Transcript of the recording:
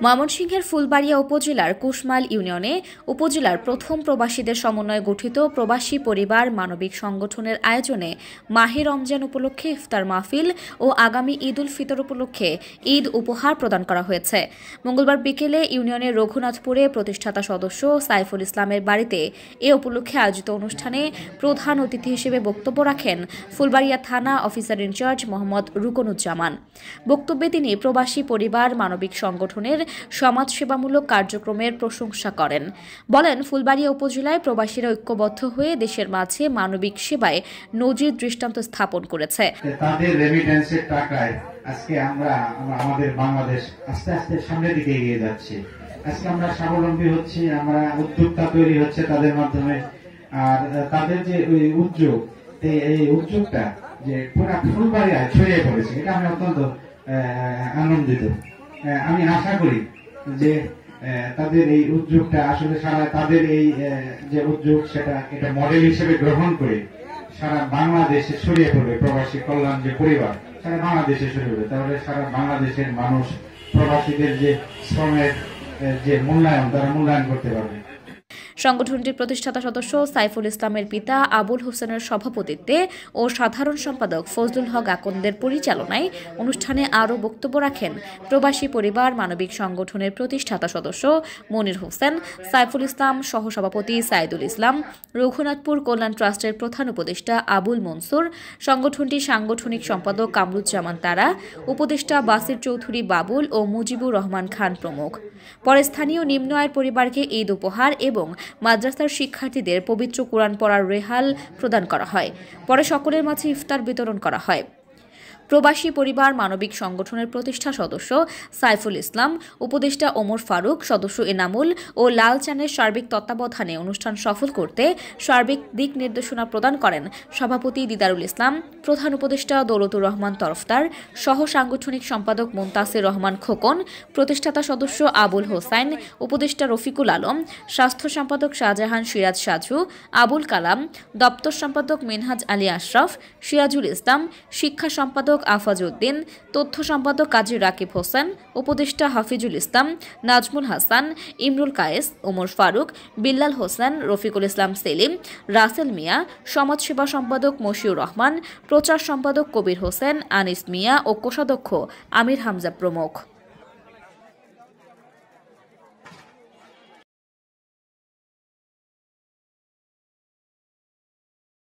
ময়মনসিংহের ফুলবাড়িয়া উপজেলার কুশমাইল ইউনিয়নে উপজেলার প্রথম প্রবাসীদের সমন্বয়ে গঠিত প্রবাসী পরিবার মানবিক সংগঠনের আয়োজনে মাহে রমজান উপলক্ষে ইফতার মাহফিল ও আগামী ঈদ উল ফিতর উপলক্ষে ঈদ উপহার প্রদান করা হয়েছে। মঙ্গলবার বিকেলে ইউনিয়নের রঘুনাথপুরে প্রতিষ্ঠাতা সদস্য সাইফুল ইসলামের বাড়িতে এ উপলক্ষে আয়োজিত অনুষ্ঠানে প্রধান অতিথি হিসেবে বক্তব্য রাখেন ফুলবাড়িয়া থানা অফিসার ইনচার্জ মোহাম্মদ রুকনুজ্জামান। বক্তব্যে তিনি প্রবাসী পরিবার মানবিক সংগঠনের সমাজসেবামূলক কার্যক্রমের প্রশংসা করেন। বলেন, ফুলবাড়িয়া উপজেলায় প্রবাসীরা ঐক্যবদ্ধ হয়ে দেশের মাঝে মানবিক সেবায় নজির দৃষ্টান্ত স্থাপন করেছে। তাদের রেমিটেন্সের টাকায় আজকে আমরা আমাদের বাংলাদেশ আস্তে আস্তে সামনের দিকে এগিয়ে যাচ্ছে। আজকে আমরা স্বাবলম্বী হচ্ছি, আমরা উদ্যোক্তা তৈরি হচ্ছে তাদের মাধ্যমে। আর তাদের যে ওই উদ্যোগ, এই উদ্যোগটা যে পুরা ফুলবাড়িয়ায় ছড়িয়ে পড়েছে, এটা আমি অত্যন্ত আনন্দিত। আমি আশা করি যে তাদের এই উদ্যোগটা আসলে সারা তাদের এই যে উদ্যোগ এটা মডেল হিসেবে গ্রহণ করে সারা বাংলাদেশে ছড়িয়ে পড়বে। প্রবাসী কল্যাণ যে পরিবার সারা বাংলাদেশে ছড়িয়ে পড়বে, তাহলে সারা বাংলাদেশের মানুষ প্রবাসীদের যে শ্রমের যে মূল্যায়ন তারা মূল্যায়ন করতে পারবে। সংগঠনটির প্রতিষ্ঠাতা সদস্য সাইফুল ইসলামের পিতা আবুল হোসেনের সভাপতিত্বে ও সাধারণ সম্পাদক ফজলুল হক আকন্দের পরিচালনায় অনুষ্ঠানে আরও বক্তব্য রাখেন প্রবাসী পরিবার মানবিক সংগঠনের প্রতিষ্ঠাতা সদস্য মনির হোসেন, সাইফুল ইসলাম সহসভাপতি সাইদুল ইসলাম, রঘুনাথপুর কল্যাণ ট্রাস্টের প্রধান উপদেষ্টা আবুল মনসুর, সংগঠনটির সাংগঠনিক সম্পাদক কামরুজ্জামান তারা, উপদেষ্টা বাসির চৌধুরী বাবুল ও মুজিবুর রহমান খান প্রমুখ। পরে স্থানীয় নিম্ন আয়ের পরিবারকে ঈদ উপহার এবং মাদ্রাসার শিক্ষার্থীদের পবিত্র কোরআন পড়ার রেহাল প্রদান করা হয়। পরে সকলের মাঝে ইফতার বিতরণ করা হয়। প্রবাসী পরিবার মানবিক সংগঠনের প্রতিষ্ঠা সদস্য সাইফুল ইসলাম, উপদেষ্টা ওমর ফারুক, সদস্য এনামুল ও লাল চানের সার্বিক তত্ত্বাবধানে অনুষ্ঠান সফল করতে সার্বিক দিক নির্দেশনা প্রদান করেন সভাপতি দিদারুল ইসলাম, প্রধান উপদেষ্টা দৌলতুর রহমান তরফদার, সহ সাংগঠনিক সম্পাদক মুনতাসির রহমান খোকন, প্রতিষ্ঠাতা সদস্য আবুল হোসাইন, উপদেষ্টা রফিকুল আলম, স্বাস্থ্য সম্পাদক শাহজাহান সিরাজ সাজু, আবুল কালাম, দপ্তর সম্পাদক মিনহাজ আলী আশরাফ, সিরাজুল ইসলাম, শিক্ষা সম্পাদক আফাজউদ্দিন, তথ্য সম্পাদক কাজী রাকিব হোসেন, উপদেষ্টা হাফিজুল ইসলাম, নাজমুল হাসান, ইমরুল কায়েস, ওমর ফারুক, বিল্লাল হোসেন, রফিকুল ইসলাম সেলিম, রাসেল মিয়া, সমাজসেবা সম্পাদক মশিউর রহমান, প্রচার সম্পাদক কবির হোসেন, আনিস মিয়া ও কোষাধ্যক্ষ আমির হামজা প্রমুখ।